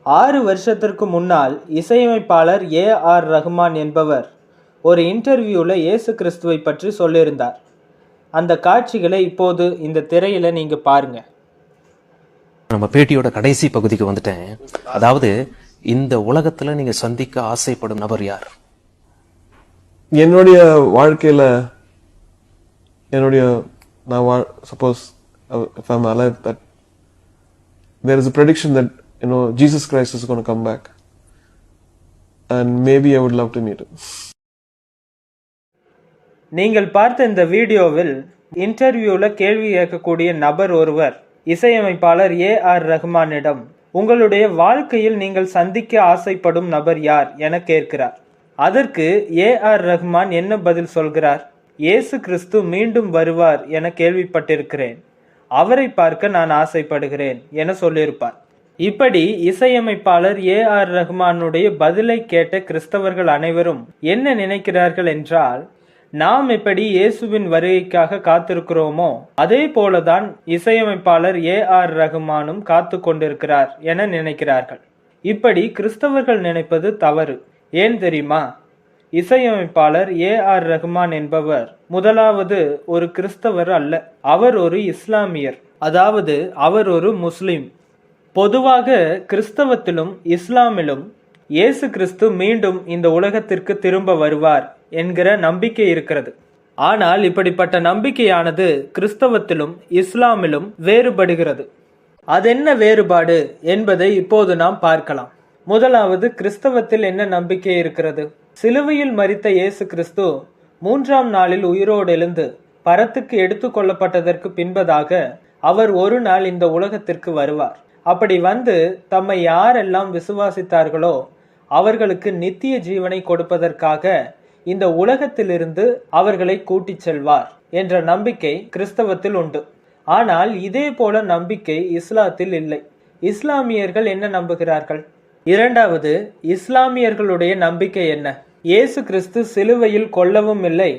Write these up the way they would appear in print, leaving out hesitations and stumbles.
6 வருஷத்திற்கு முன்னால் இசையமைப்பாளர் ஏ.ஆர். ரஹ்மான் என்பவர் ஒரு இன்டர்வியூவில் இயேசு கிறிஸ்துவை பற்றி சொல்லியிருந்தார். அந்த காட்சிகளை இப்போது இந்த திரையில நீங்க பாருங்க. நம்ம பேட்டியோட கடைசி பகுதிக்கு வந்துட்டேன். அதாவது, இந்த உலகத்துல நீங்க சந்திக்க ஆசைப்படும் நபர் யார்? என்னுடைய வாழ்க்கையில suppose if I'm alive, that there is a prediction that Jesus Christ is going to come back, and maybe I would love to meet him. நீங்கள் பார்த்த இந்த வீடியோவில் இன்டர்வியூல கேள்வி கேட்கக்கூடிய நபர் ஒருவர் இசையமைப்பாளர் ஏ.ஆர். ரஹ்மானிடம் உங்களுடைய வாழ்க்கையில் நீங்கள் சந்திக்க ஆசைப்படும் நபர் யார் என கேட்கிறார். அதற்கு ஏ.ஆர். ரஹ்மான் என்ன பதில் சொல்கிறார்? இயேசு கிறிஸ்து மீண்டும் வருவார் என கேள்விப்பட்டிருக்கிறேன், அவரை பார்க்க நான் ஆசைப்படுகிறேன் என சொல்லியிருப்பார். இப்படி இசையமைப்பாளர் ஏ.ஆர். ரஹ்மானுடைய பதிலை கேட்ட கிறிஸ்தவர்கள் அனைவரும் என்ன நினைக்கிறார்கள் என்றால், நாம் எப்படி இயேசுவின் வருகைக்காக காத்திருக்கிறோமோ அதே போலதான் இசையமைப்பாளர் ஏ.ஆர். ரஹ்மானும் காத்து கொண்டிருக்கிறார் என நினைக்கிறார்கள். இப்படி கிறிஸ்தவர்கள் நினைப்பது தவறு. ஏன் தெரியுமா? இசையமைப்பாளர் ஏ.ஆர். ரஹ்மான் என்பவர் முதலாவது ஒரு கிறிஸ்தவர் அல்ல, அவர் ஒரு இஸ்லாமியர், அதாவது அவர் ஒரு முஸ்லிம். பொதுவாக கிறிஸ்தவத்திலும் இஸ்லாமிலும் இயேசு கிறிஸ்து மீண்டும் இந்த உலகத்திற்கு திரும்ப வருவார் என்கிற நம்பிக்கை இருக்கிறது. ஆனால் இப்படிப்பட்ட நம்பிக்கையானது கிறிஸ்தவத்திலும் இஸ்லாமிலும் வேறுபடுகிறது. அதென்ன வேறுபாடு என்பதை இப்போது நாம் பார்க்கலாம். முதலாவது, கிறிஸ்தவத்தில் என்ன நம்பிக்கை இருக்கிறது? சிலுவையில் மரித்த இயேசு கிறிஸ்து 3ஆம் நாளில் உயிரோடு எழுந்து பரத்துக்கு எடுத்து கொள்ளப்பட்டதற்கு பின்பதாக அவர் ஒரு நாள் இந்த உலகத்திற்கு வருவார். அப்படி வந்து தம்மை யாரெல்லாம் விசுவாசித்தார்களோ அவர்களுக்கு நித்திய ஜீவனை கொடுப்பதற்காக இந்த உலகத்திலிருந்து அவர்களை கூட்டிச் செல்வார் என்ற நம்பிக்கை கிறிஸ்தவத்தில் உண்டு. ஆனால் இதே போல நம்பிக்கை இஸ்லாத்தில் இல்லை. இஸ்லாமியர்கள் என்ன நம்புகிறார்கள்? இரண்டாவது, இஸ்லாமியர்களுடைய நம்பிக்கை என்ன? இயேசு கிறிஸ்து சிலுவையில் கொல்லவும் இல்லை,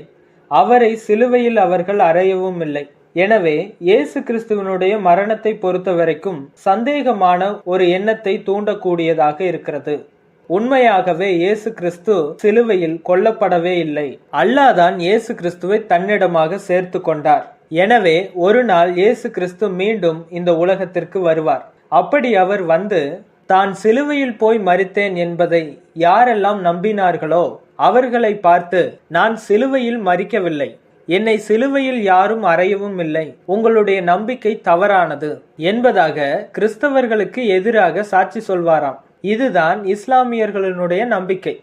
அவரை சிலுவையில் அவர்கள் அறையவும் இல்லை. எனவே இயேசு கிறிஸ்துவனுடைய மரணத்தை பொறுத்த வரைக்கும் சந்தேகமான ஒரு எண்ணத்தை தூண்டக்கூடியதாக இருக்கிறது. உண்மையாகவே இயேசு கிறிஸ்து சிலுவையில் கொல்லப்படவே இல்லை. அல்லாஹ் தான் இயேசு கிறிஸ்துவை தன்னிடமாக சேர்த்து கொண்டார். எனவே ஒரு நாள் இயேசு கிறிஸ்து மீண்டும் இந்த உலகத்திற்கு வருவார். அப்படி அவர் வந்து தான் சிலுவையில் போய் மரித்தேன் என்பதை யாரெல்லாம் நம்பினார்களோ அவர்களை பார்த்து, நான் சிலுவையில் மரிக்கவில்லை, என்னை சிலுவையில் யாரும் அறையவும் இல்லை, உங்களுடைய நம்பிக்கை தவறானது என்பதாக கிறிஸ்தவர்களுக்கு எதிராக சாட்சி சொல்வாராம். இதுதான் இஸ்லாமியர்களுடைய நம்பிக்கை.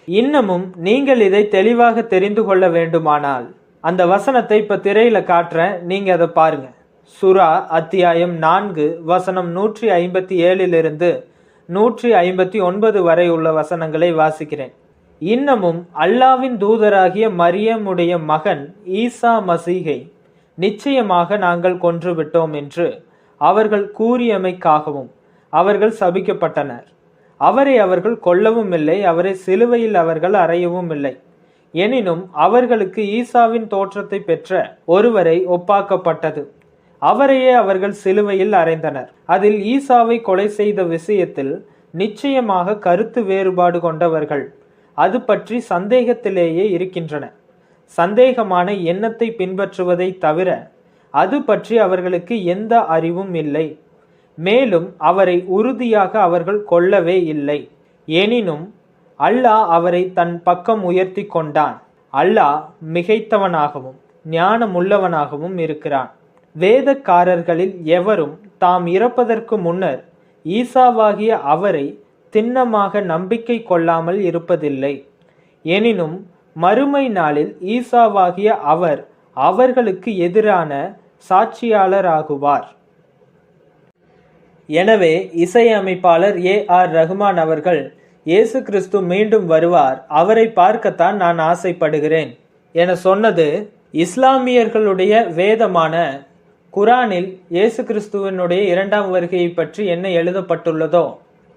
இன்னமும் நீங்கள் இதை தெளிவாக தெரிந்து கொள்ள வேண்டுமானால் அந்த வசனத்தை இப்ப திரையில காட்டுறேன், நீங்க அதை பாருங்க. சூரா அத்தியாயம் 4 வசனம் 157 159 வரை உள்ள வசனங்களை வாசிக்கிறேன். இன்னமும் அல்லாவின் தூதராகிய மரியமுடைய மகன் ஈசா மசீகை நிச்சயமாக நாங்கள் கொன்றுவிட்டோம் என்று அவர்கள் கூறியமைக்காகவும் அவர்கள் சபிக்கப்பட்டனர். அவரை அவர்கள் கொல்லவும் இல்லை, அவரை சிலுவையில் அவர்கள் அறையவும் இல்லை. எனினும் அவர்களுக்கு ஈசாவின் தோற்றத்தை பெற்ற ஒருவரை ஒப்பாக்கப்பட்டது, அவரையே அவர்கள் சிலுவையில் அறைந்தனர். அதில் ஈசாவை கொலை செய்த விஷயத்தில் நிச்சயமாக கருத்து வேறுபாடு கொண்டவர்கள் அது பற்றி சந்தேகத்திலேயே இருக்கின்றன. சந்தேகமான எண்ணத்தை பின்பற்றுவதை தவிர அது பற்றி அவர்களுக்கு எந்த அறிவும் இல்லை. மேலும் அவரை உறுதியாக அவர்கள் கொல்லவே இல்லை. எனினும் அல்லாஹ் அவரை தன் பக்கம் உயர்த்தி கொண்டான். அல்லாஹ் மிகைத்தவனாகவும் ஞானமுள்ளவனாகவும் இருக்கிறான். வேதக்காரர்களில் எவரும் தாம் இறப்பதற்கு முன்னர் ஈசாவாகிய அவரை திண்ணமாக நம்பிக்கை கொள்ளாமல் இருப்பதில்லை. எனினும் மறுமை நாளில் ஈசாவாகிய அவர் அவர்களுக்கு எதிரான சாட்சியாளராகுவார். எனவே இசையமைப்பாளர் ஏ.ஆர். ரஹ்மான் அவர்கள் இயேசு கிறிஸ்து மீண்டும் வருவார், அவரை பார்க்கத்தான் நான் ஆசைப்படுகிறேன் என சொன்னது இஸ்லாமியர்களுடைய வேதமான குரானில் இயேசு கிறிஸ்துவனுடைய 2ஆம் வருகையை பற்றி என்ன எழுதப்பட்டுள்ளதோ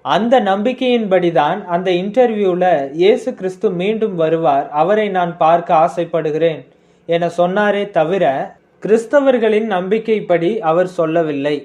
அந்த நம்பிக்கையின்படிதான் அந்த இன்டர்வியூல இயேசு கிறிஸ்து மீண்டும் வருவார், அவரை நான் பார்க்க ஆசைப்படுகிறேன் என சொன்னாரே தவிர கிறிஸ்தவர்களின் நம்பிக்கைப்படி அவர் சொல்லவில்லை.